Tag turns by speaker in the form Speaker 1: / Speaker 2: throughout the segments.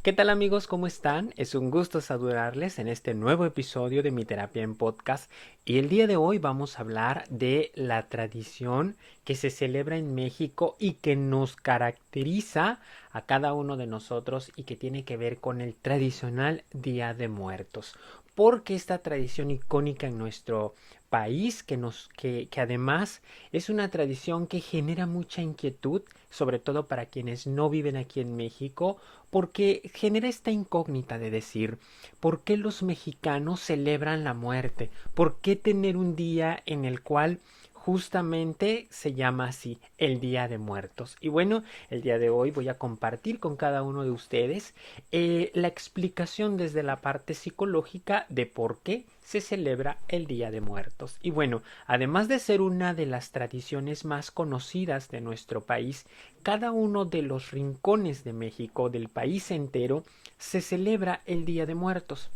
Speaker 1: ¿Qué tal amigos? ¿Cómo están? Es un gusto saludarles en este nuevo episodio de Mi Terapia en Podcast y el día de hoy vamos a hablar de la tradición que se celebra en México y que nos caracteriza a cada uno de nosotros y que tiene que ver con el tradicional Día de Muertos. Porque esta tradición icónica en nuestro país que además es una tradición que genera mucha inquietud, sobre todo para quienes no viven aquí en México, porque genera esta incógnita de decir, ¿por qué los mexicanos celebran la muerte? ¿Por qué tener un día en el cual justamente se llama así, el Día de Muertos? Y bueno, el día de hoy voy a compartir con cada uno de ustedes la explicación desde la parte psicológica de por qué se celebra el Día de Muertos. Y bueno, además de ser una de las tradiciones más conocidas de nuestro país, cada uno de los rincones de México, del país entero, se celebra el Día de Muertos.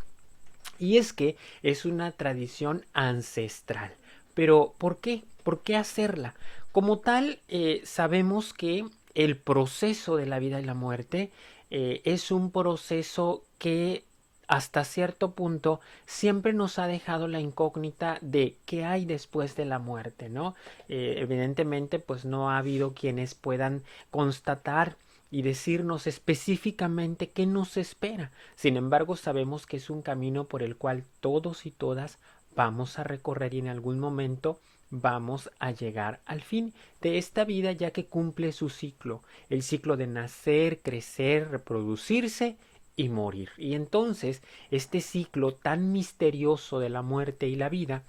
Speaker 1: Y es que es una tradición ancestral. Pero ¿por qué? ¿Por qué hacerla? Como tal, sabemos que el proceso de la vida y la muerte es un proceso que hasta cierto punto siempre nos ha dejado la incógnita de qué hay después de la muerte, ¿no? Evidentemente, pues no ha habido quienes puedan constatar y decirnos específicamente qué nos espera. Sin embargo, sabemos que es un camino por el cual todos y todas vamos a recorrer y en algún momento vamos a llegar al fin de esta vida, ya que cumple su ciclo, el ciclo de nacer, crecer, reproducirse y morir. Y entonces este ciclo tan misterioso de la muerte y la vida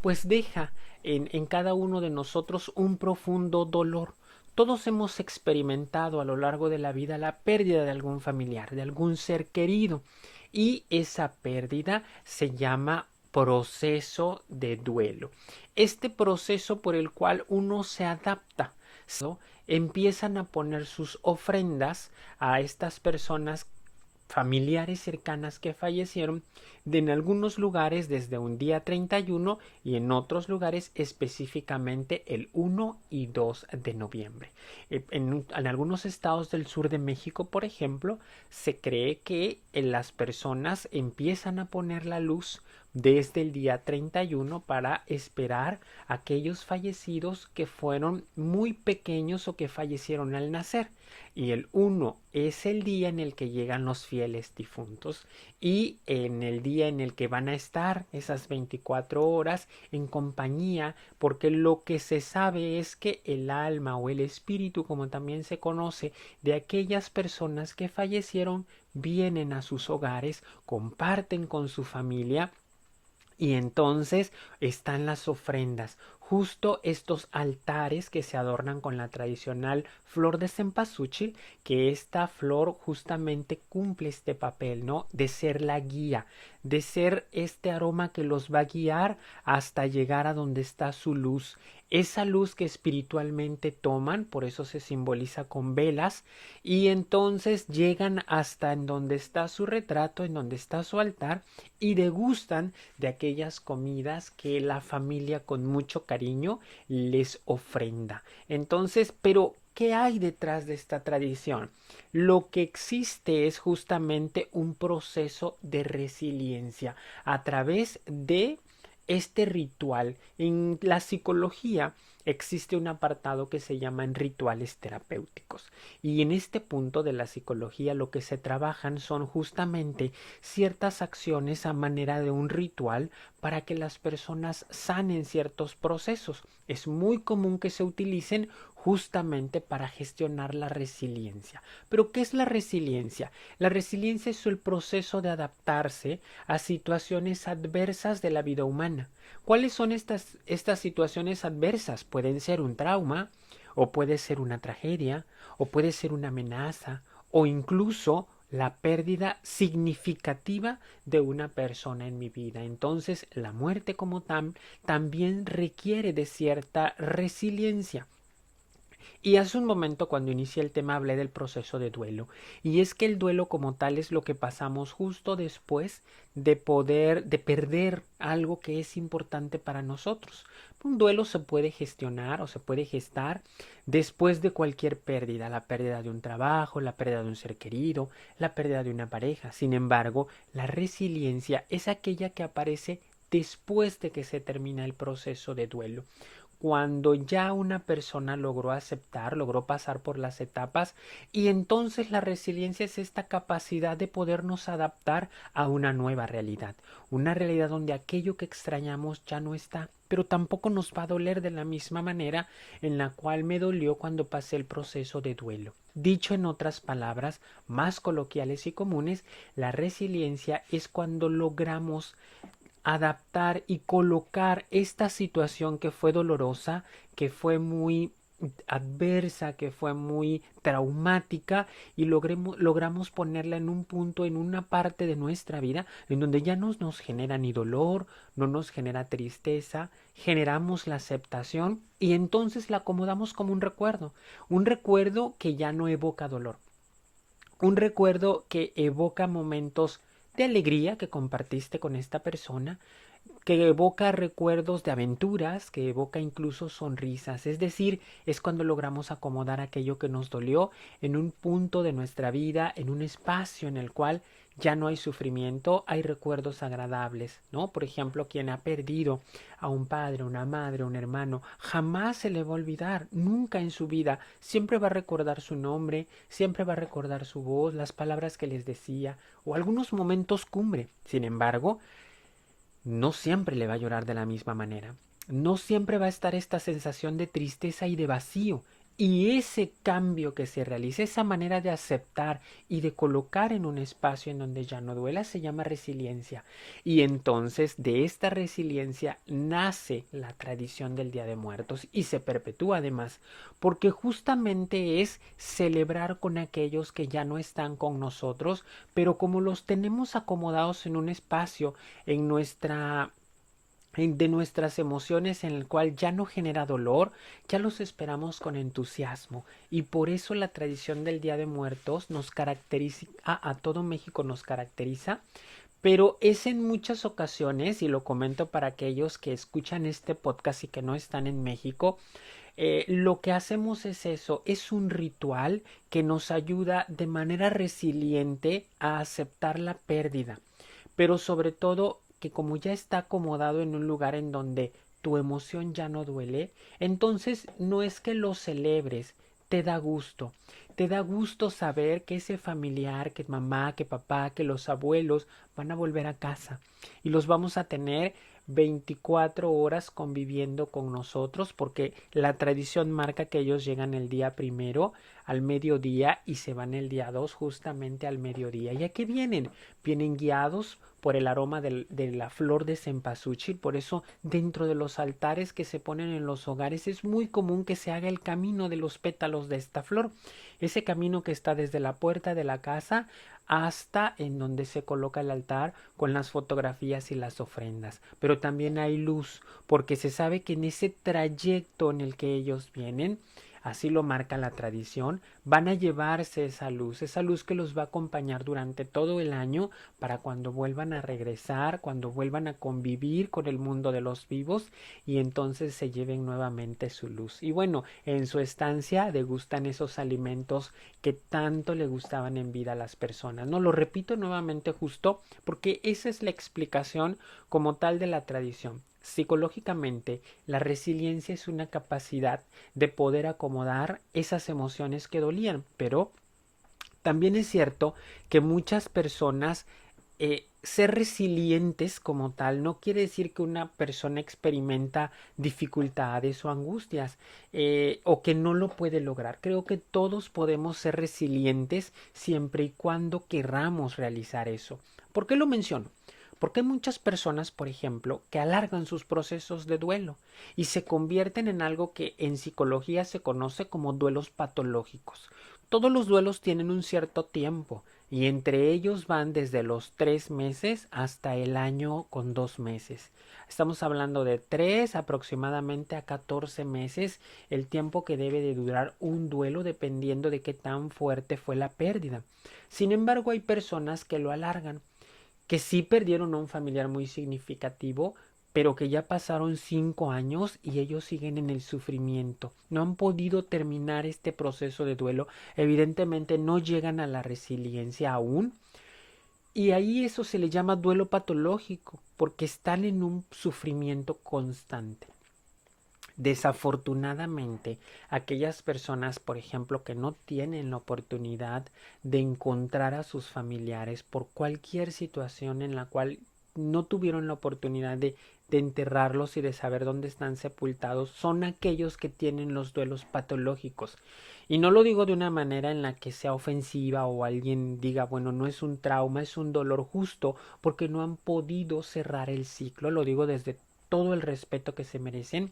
Speaker 1: pues deja en cada uno de nosotros un profundo dolor. Todos hemos experimentado a lo largo de la vida la pérdida de algún familiar, de algún ser querido, y esa pérdida se llama proceso de duelo. Este proceso por el cual uno se adapta, ¿no? Empiezan a poner sus ofrendas a estas personas familiares cercanas que fallecieron en algunos lugares desde un día 31 y en otros lugares específicamente el 1 y 2 de noviembre. En algunos estados del sur de México, por ejemplo, se cree que las personas empiezan a poner la luz desde el día 31 para esperar a aquellos fallecidos que fueron muy pequeños o que fallecieron al nacer. Y el 1 es el día en el que llegan los fieles difuntos y en el día en el que van a estar esas 24 horas en compañía, porque lo que se sabe es que el alma o el espíritu, como también se conoce, de aquellas personas que fallecieron vienen a sus hogares, comparten con su familia y entonces están las ofrendas, justo estos altares que se adornan con la tradicional flor de cempasúchil, que esta flor justamente cumple este papel, ¿no? De ser la guía, de ser este aroma que los va a guiar hasta llegar a donde está su luz. Esa luz que espiritualmente toman, por eso se simboliza con velas, y entonces llegan hasta en donde está su retrato, en donde está su altar, y degustan de aquellas comidas que la familia con mucho cariño les ofrenda. Entonces, pero ¿qué hay detrás de esta tradición? Lo que existe es justamente un proceso de resiliencia a través de este ritual. En la psicología existe un apartado que se llama rituales terapéuticos y en este punto de la psicología lo que se trabajan son justamente ciertas acciones a manera de un ritual para que las personas sanen ciertos procesos. Es muy común que se utilicen justamente para gestionar la resiliencia. ¿Pero qué es la resiliencia? La resiliencia es el proceso de adaptarse a situaciones adversas de la vida humana. ¿Cuáles son estas situaciones adversas? Pueden ser un trauma, o puede ser una tragedia, o puede ser una amenaza, o incluso la pérdida significativa de una persona en mi vida. Entonces, la muerte como tal también requiere de cierta resiliencia. Y hace un momento cuando inicié el tema hablé del proceso de duelo. Y es que el duelo como tal es lo que pasamos justo después de perder algo que es importante para nosotros. Un duelo se puede gestionar o se puede gestar después de cualquier pérdida, la pérdida de un trabajo, la pérdida de un ser querido, la pérdida de una pareja. Sin embargo, la resiliencia es aquella que aparece después de que se termina el proceso de duelo. Cuando ya una persona logró aceptar, logró pasar por las etapas, y entonces la resiliencia es esta capacidad de podernos adaptar a una nueva realidad, una realidad donde aquello que extrañamos ya no está, pero tampoco nos va a doler de la misma manera en la cual me dolió cuando pasé el proceso de duelo. Dicho en otras palabras, más coloquiales y comunes, la resiliencia es cuando logramos adaptar y colocar esta situación que fue dolorosa, que fue muy adversa, que fue muy traumática y logramos ponerla en un punto, en una parte de nuestra vida en donde ya no nos genera ni dolor, no nos genera tristeza, generamos la aceptación y entonces la acomodamos como un recuerdo que ya no evoca dolor, un recuerdo que evoca momentos de alegría que compartiste con esta persona, que evoca recuerdos de aventuras, que evoca incluso sonrisas. Es decir, es cuando logramos acomodar aquello que nos dolió en un punto de nuestra vida, en un espacio en el cual ya no hay sufrimiento, hay recuerdos agradables, ¿no? Por ejemplo, quien ha perdido a un padre, una madre, un hermano, jamás se le va a olvidar, nunca en su vida, siempre va a recordar su nombre, siempre va a recordar su voz, las palabras que les decía, o algunos momentos cumbre. Sin embargo, no siempre le va a llorar de la misma manera. No siempre va a estar esta sensación de tristeza y de vacío. Y ese cambio que se realiza, esa manera de aceptar y de colocar en un espacio en donde ya no duela, se llama resiliencia. Y entonces de esta resiliencia nace la tradición del Día de Muertos y se perpetúa además, porque justamente es celebrar con aquellos que ya no están con nosotros, pero como los tenemos acomodados en un espacio en de nuestras emociones en el cual ya no genera dolor, ya los esperamos con entusiasmo y por eso la tradición del Día de Muertos nos caracteriza, a todo México nos caracteriza, pero es en muchas ocasiones, y lo comento para aquellos que escuchan este podcast y que no están en México, lo que hacemos es eso, es un ritual que nos ayuda de manera resiliente a aceptar la pérdida, pero sobre todo que como ya está acomodado en un lugar en donde tu emoción ya no duele, entonces no es que lo celebres, te da gusto. Te da gusto saber que ese familiar, que mamá, que papá, que los abuelos van a volver a casa y los vamos a tener 24 horas conviviendo con nosotros porque la tradición marca que ellos llegan el día primero al mediodía y se van el día 2 justamente al mediodía. ¿Y a qué vienen? Vienen guiados por el aroma de la flor de cempasúchil. Por eso dentro de los altares que se ponen en los hogares es muy común que se haga el camino de los pétalos de esta flor. Ese camino que está desde la puerta de la casa hasta en donde se coloca el altar con las fotografías y las ofrendas. Pero también hay luz, porque se sabe que en ese trayecto en el que ellos vienen, así lo marca la tradición, van a llevarse esa luz que los va a acompañar durante todo el año para cuando vuelvan a regresar, cuando vuelvan a convivir con el mundo de los vivos y entonces se lleven nuevamente su luz. Y bueno, en su estancia degustan esos alimentos que tanto le gustaban en vida a las personas. No lo repito nuevamente justo porque esa es la explicación como tal de la tradición. Psicológicamente, la resiliencia es una capacidad de poder acomodar esas emociones que dolían, pero también es cierto que muchas personas ser resilientes como tal no quiere decir que una persona experimenta dificultades o angustias o que no lo puede lograr. Creo que todos podemos ser resilientes siempre y cuando querramos realizar eso. ¿Por qué lo menciono? Porque hay muchas personas, por ejemplo, que alargan sus procesos de duelo y se convierten en algo que en psicología se conoce como duelos patológicos. Todos los duelos tienen un cierto tiempo y entre ellos van desde los 3 meses hasta el año con 2 meses. Estamos hablando de 3 aproximadamente a 14 meses, el tiempo que debe de durar un duelo dependiendo de qué tan fuerte fue la pérdida. Sin embargo, hay personas que lo alargan, que sí perdieron a un familiar muy significativo, pero que ya pasaron 5 años y ellos siguen en el sufrimiento. No han podido terminar este proceso de duelo. Evidentemente no llegan a la resiliencia aún. Y ahí eso se le llama duelo patológico, porque están en un sufrimiento constante. Desafortunadamente, aquellas personas, por ejemplo, que no tienen la oportunidad de encontrar a sus familiares por cualquier situación en la cual no tuvieron la oportunidad de enterrarlos y de saber dónde están sepultados, son aquellos que tienen los duelos patológicos. Y no lo digo de una manera en la que sea ofensiva o alguien diga, bueno, no es un trauma, es un dolor justo, porque no han podido cerrar el ciclo. Lo digo desde todo el respeto que se merecen,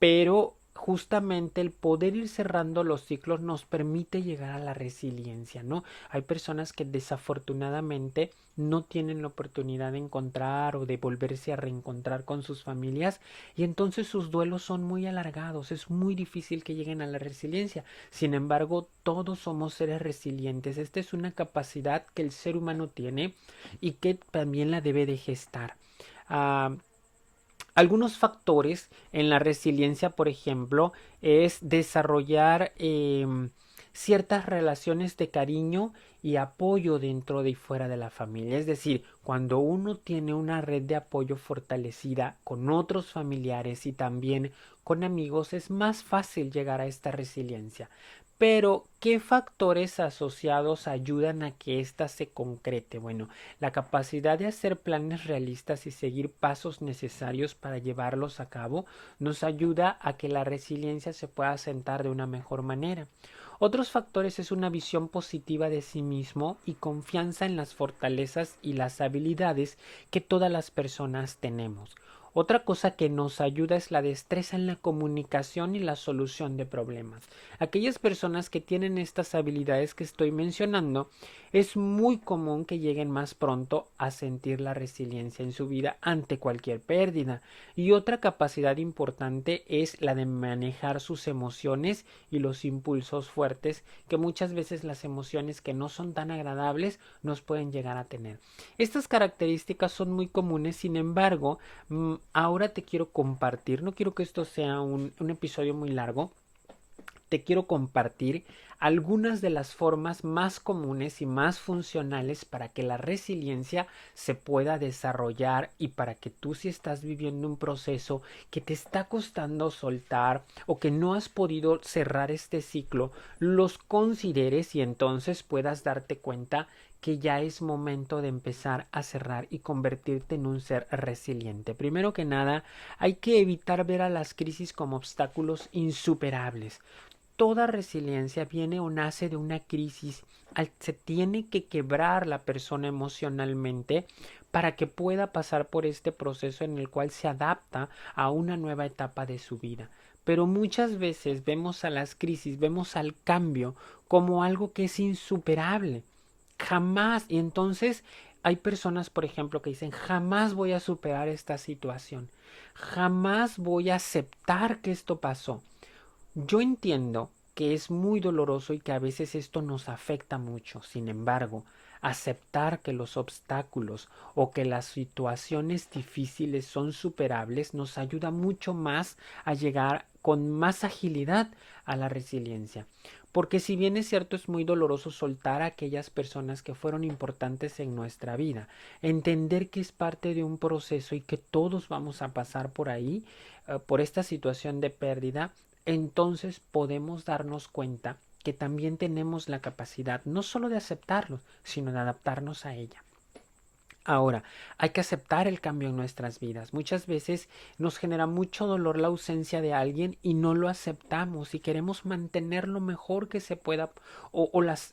Speaker 1: pero justamente el poder ir cerrando los ciclos nos permite llegar a la resiliencia, ¿no? Hay personas que desafortunadamente no tienen la oportunidad de encontrar o de volverse a reencontrar con sus familias y entonces sus duelos son muy alargados, es muy difícil que lleguen a la resiliencia. Sin embargo, todos somos seres resilientes. Esta es una capacidad que el ser humano tiene y que también la debe de gestar. Ah, algunos factores en la resiliencia, por ejemplo, es desarrollar ciertas relaciones de cariño y apoyo dentro de y fuera de la familia. Es decir, cuando uno tiene una red de apoyo fortalecida con otros familiares y también con amigos, es más fácil llegar a esta resiliencia. Pero, ¿qué factores asociados ayudan a que ésta se concrete? Bueno, la capacidad de hacer planes realistas y seguir pasos necesarios para llevarlos a cabo nos ayuda a que la resiliencia se pueda asentar de una mejor manera. Otros factores es una visión positiva de sí mismo y confianza en las fortalezas y las habilidades que todas las personas tenemos. Otra cosa que nos ayuda es la destreza en la comunicación y la solución de problemas. Aquellas personas que tienen estas habilidades que estoy mencionando, es muy común que lleguen más pronto a sentir la resiliencia en su vida ante cualquier pérdida. Y otra capacidad importante es la de manejar sus emociones y los impulsos fuertes que muchas veces las emociones que no son tan agradables nos pueden llegar a tener. Estas características son muy comunes, sin embargo, ahora te quiero compartir, no quiero que esto sea un episodio muy largo, te quiero compartir algunas de las formas más comunes y más funcionales para que la resiliencia se pueda desarrollar y para que tú, si estás viviendo un proceso que te está costando soltar o que no has podido cerrar este ciclo, los consideres y entonces puedas darte cuenta que ya es momento de empezar a cerrar y convertirte en un ser resiliente. Primero que nada, hay que evitar ver a las crisis como obstáculos insuperables. Toda resiliencia viene o nace de una crisis. Se tiene que quebrar la persona emocionalmente para que pueda pasar por este proceso en el cual se adapta a una nueva etapa de su vida. Pero muchas veces vemos a las crisis, vemos al cambio como algo que es insuperable. Jamás. Y entonces hay personas, por ejemplo, que dicen, jamás voy a superar esta situación. Jamás voy a aceptar que esto pasó. Yo entiendo que es muy doloroso y que a veces esto nos afecta mucho. Sin embargo, aceptar que los obstáculos o que las situaciones difíciles son superables nos ayuda mucho más a llegar con más agilidad a la resiliencia. Porque si bien es cierto, es muy doloroso soltar a aquellas personas que fueron importantes en nuestra vida, entender que es parte de un proceso y que todos vamos a pasar por ahí, por esta situación de pérdida, entonces podemos darnos cuenta que también tenemos la capacidad no solo de aceptarlo, sino de adaptarnos a ella. Ahora, hay que aceptar el cambio en nuestras vidas. Muchas veces nos genera mucho dolor la ausencia de alguien y no lo aceptamos y queremos mantener lo mejor que se pueda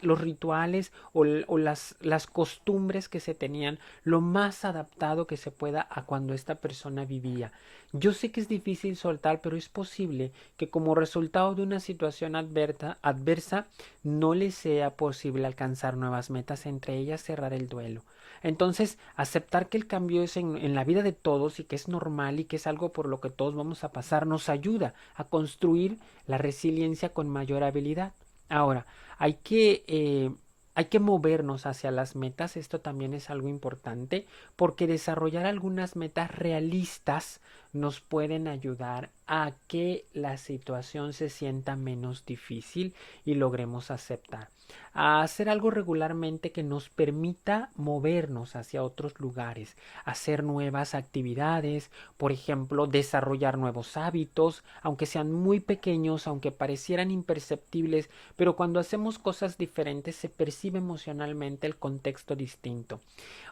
Speaker 1: los rituales las costumbres que se tenían lo más adaptado que se pueda a cuando esta persona vivía. Yo sé que es difícil soltar, pero es posible que como resultado de una situación adversa no le sea posible alcanzar nuevas metas, entre ellas cerrar el duelo. Entonces, aceptar que el cambio es en la vida de todos y que es normal y que es algo por lo que todos vamos a pasar nos ayuda a construir la resiliencia con mayor habilidad. Ahora, hay que, eh, hay que movernos hacia las metas, esto también es algo importante, porque desarrollar algunas metas realistas nos pueden ayudar a que la situación se sienta menos difícil y logremos aceptar. A hacer algo regularmente que nos permita movernos hacia otros lugares, hacer nuevas actividades, por ejemplo, desarrollar nuevos hábitos, aunque sean muy pequeños, aunque parecieran imperceptibles, pero cuando hacemos cosas diferentes se percibe emocionalmente el contexto distinto.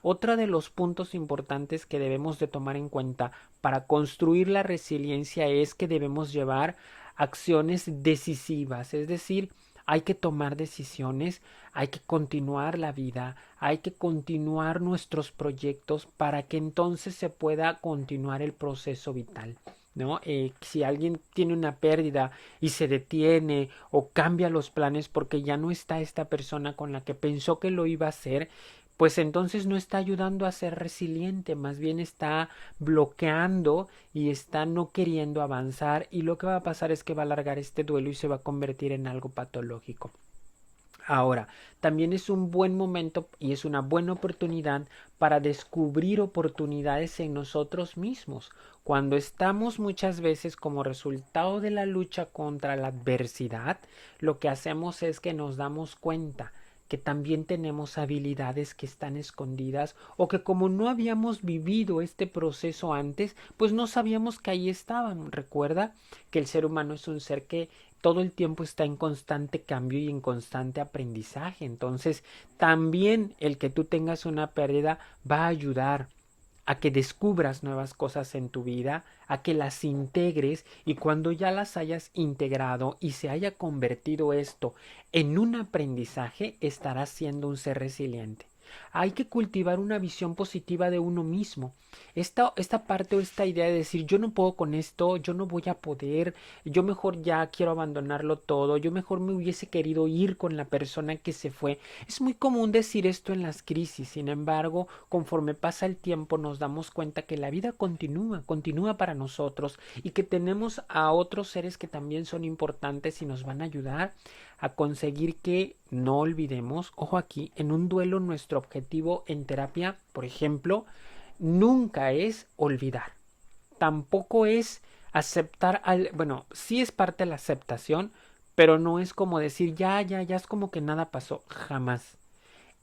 Speaker 1: Otro de los puntos importantes que debemos de tomar en cuenta para construir la resiliencia es que debemos llevar acciones decisivas, es decir, hay que tomar decisiones, hay que continuar la vida, hay que continuar nuestros proyectos para que entonces se pueda continuar el proceso vital. ¿No? Si alguien tiene una pérdida y se detiene o cambia los planes porque ya no está esta persona con la que pensó que lo iba a hacer, pues entonces no está ayudando a ser resiliente, más bien está bloqueando y está no queriendo avanzar, y lo que va a pasar es que va a alargar este duelo y se va a convertir en algo patológico. Ahora, también es un buen momento y es una buena oportunidad para descubrir oportunidades en nosotros mismos. Cuando estamos muchas veces como resultado de la lucha contra la adversidad, lo que hacemos es que nos damos cuenta que también tenemos habilidades que están escondidas o que como no habíamos vivido este proceso antes, pues no sabíamos que ahí estaban. Recuerda que el ser humano es un ser que todo el tiempo está en constante cambio y en constante aprendizaje. Entonces, también el que tú tengas una pérdida va a ayudar a que descubras nuevas cosas en tu vida, a que las integres, y cuando ya las hayas integrado y se haya convertido esto en un aprendizaje, estarás siendo un ser resiliente. Hay que cultivar una visión positiva de uno mismo. Esta parte o esta idea de decir yo no puedo con esto, yo no voy a poder, yo mejor ya quiero abandonarlo todo, yo mejor me hubiese querido ir con la persona que se fue. Es muy común decir esto en las crisis, sin embargo, conforme pasa el tiempo nos damos cuenta que la vida continúa para nosotros y que tenemos a otros seres que también son importantes y nos van a ayudar a conseguir que no olvidemos, ojo aquí, en un duelo nuestro objetivo en terapia, por ejemplo, nunca es olvidar, tampoco es aceptar bueno, sí es parte de la aceptación, pero no es como decir ya es como que nada pasó, jamás.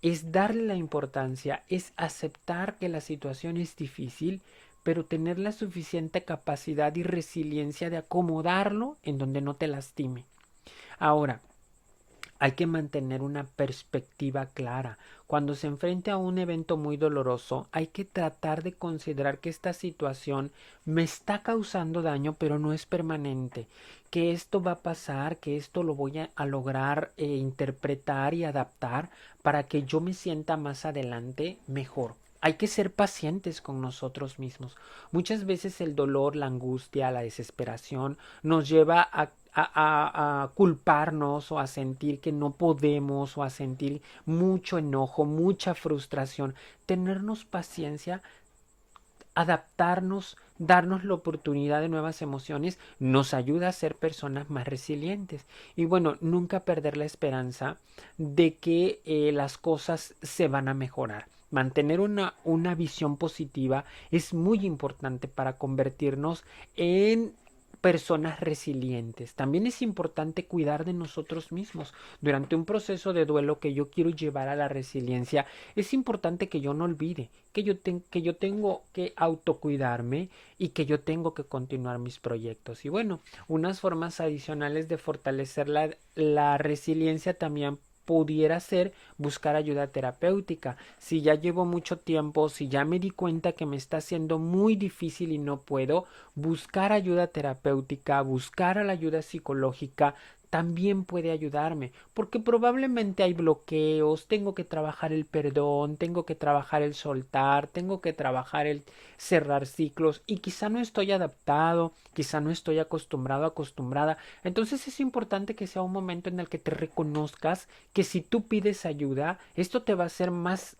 Speaker 1: Es darle la importancia, es aceptar que la situación es difícil, pero tener la suficiente capacidad y resiliencia de acomodarlo en donde no te lastime. Ahora, hay que mantener una perspectiva clara. Cuando se enfrente a un evento muy doloroso, hay que tratar de considerar que esta situación me está causando daño, pero no es permanente. Que esto va a pasar, que esto lo voy a lograr interpretar y adaptar para que yo me sienta más adelante mejor. Hay que ser pacientes con nosotros mismos. Muchas veces el dolor, la angustia, la desesperación nos lleva a culparnos o a sentir que no podemos o a sentir mucho enojo, mucha frustración. Tenernos paciencia, adaptarnos, darnos la oportunidad de nuevas emociones, nos ayuda a ser personas más resilientes. Y bueno, nunca perder la esperanza de que las cosas se van a mejorar. Mantener una visión positiva es muy importante para convertirnos en personas resilientes. También es importante cuidar de nosotros mismos. Durante un proceso de duelo que yo quiero llevar a la resiliencia, es importante que yo no olvide que yo tengo que autocuidarme y que yo tengo que continuar mis proyectos. Y bueno, unas formas adicionales de fortalecer la resiliencia también pudiera ser buscar ayuda terapéutica. Si ya llevo mucho tiempo, si ya me di cuenta que me está haciendo muy difícil y no puedo, buscar ayuda terapéutica, buscar a la ayuda psicológica también puede ayudarme, porque probablemente hay bloqueos, tengo que trabajar el perdón, tengo que trabajar el soltar, tengo que trabajar el cerrar ciclos y quizá no estoy adaptado, quizá no estoy acostumbrado, acostumbrada. Entonces es importante que sea un momento en el que te reconozcas que si tú pides ayuda, esto te va a ser más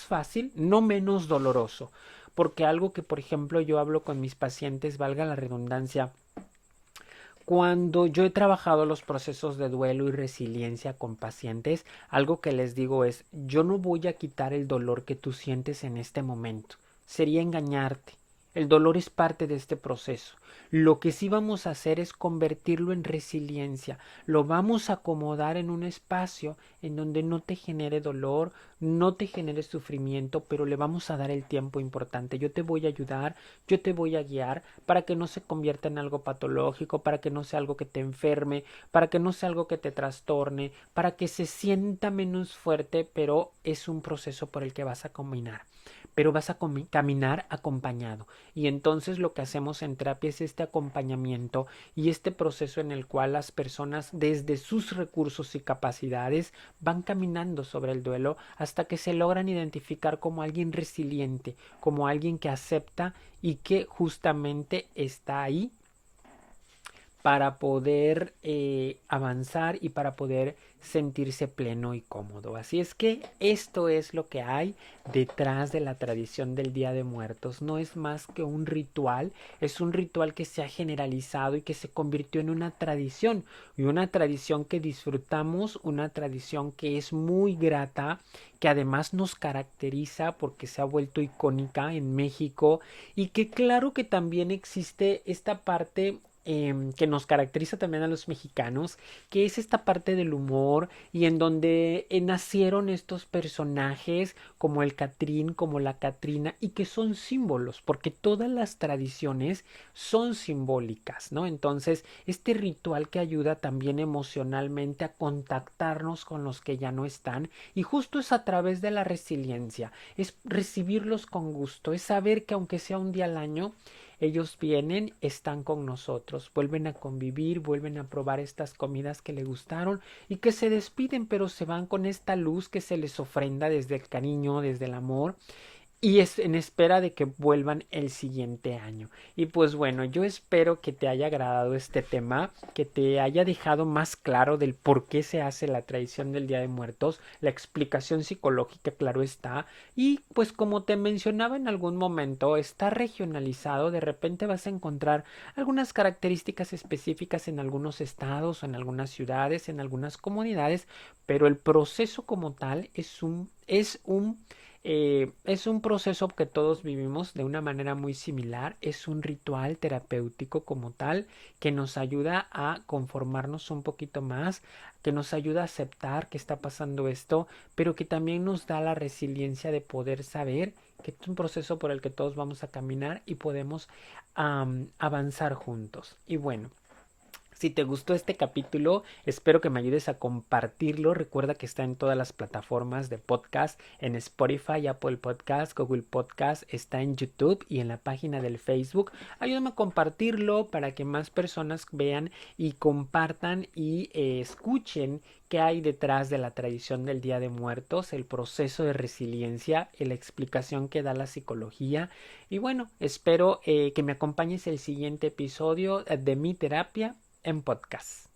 Speaker 1: fácil, no menos doloroso. Porque algo que, por ejemplo, yo hablo con mis pacientes, valga la redundancia, cuando yo he trabajado los procesos de duelo y resiliencia con pacientes, algo que les digo es, yo no voy a quitar el dolor que tú sientes en este momento. Sería engañarte. El dolor es parte de este proceso. Lo que sí vamos a hacer es convertirlo en resiliencia. Lo vamos a acomodar en un espacio en donde no te genere dolor, no te genere sufrimiento, pero le vamos a dar el tiempo importante. Yo te voy a ayudar, yo te voy a guiar para que no se convierta en algo patológico, para que no sea algo que te enferme, para que no sea algo que te trastorne, para que se sienta menos fuerte, pero es un proceso por el que vas a caminar. Pero vas a caminar acompañado. Y entonces lo que hacemos en terapia es este acompañamiento y este proceso en el cual las personas desde sus recursos y capacidades van caminando sobre el duelo hasta que se logran identificar como alguien resiliente, como alguien que acepta y que justamente está ahí para poder avanzar y para poder sentirse pleno y cómodo. Así es que esto es lo que hay detrás de la tradición del Día de Muertos. No es más que un ritual, es un ritual que se ha generalizado y que se convirtió en una tradición, y una tradición que disfrutamos, una tradición que es muy grata, que además nos caracteriza porque se ha vuelto icónica en México, y que claro que también existe esta parte que nos caracteriza también a los mexicanos, que es esta parte del humor y en donde nacieron estos personajes como el Catrín, como la Catrina y que son símbolos, porque todas las tradiciones son simbólicas, ¿no? Entonces, este ritual que ayuda también emocionalmente a contactarnos con los que ya no están y justo es a través de la resiliencia, es recibirlos con gusto, es saber que aunque sea un día al año, ellos vienen, están con nosotros, vuelven a convivir, vuelven a probar estas comidas que les gustaron y que se despiden, pero se van con esta luz que se les ofrenda desde el cariño, desde el amor y es en espera de que vuelvan el siguiente año. Y pues bueno, yo espero que te haya agradado este tema, que te haya dejado más claro del por qué se hace la tradición del Día de Muertos, la explicación psicológica, claro está, y pues como te mencionaba en algún momento, está regionalizado, de repente vas a encontrar algunas características específicas en algunos estados o en algunas ciudades, en algunas comunidades, pero el proceso como tal es un proceso que todos vivimos de una manera muy similar, es un ritual terapéutico como tal que nos ayuda a conformarnos un poquito más, que nos ayuda a aceptar que está pasando esto, pero que también nos da la resiliencia de poder saber que es un proceso por el que todos vamos a caminar y podemos avanzar juntos. Y bueno, si te gustó este capítulo, espero que me ayudes a compartirlo. Recuerda que está en todas las plataformas de podcast, en Spotify, Apple Podcast, Google Podcast, está en YouTube y en la página del Facebook. Ayúdame a compartirlo para que más personas vean y compartan y escuchen qué hay detrás de la tradición del Día de Muertos, el proceso de resiliencia, la explicación que da la psicología. Y bueno, espero que me acompañes el siguiente episodio de mi terapia en podcast.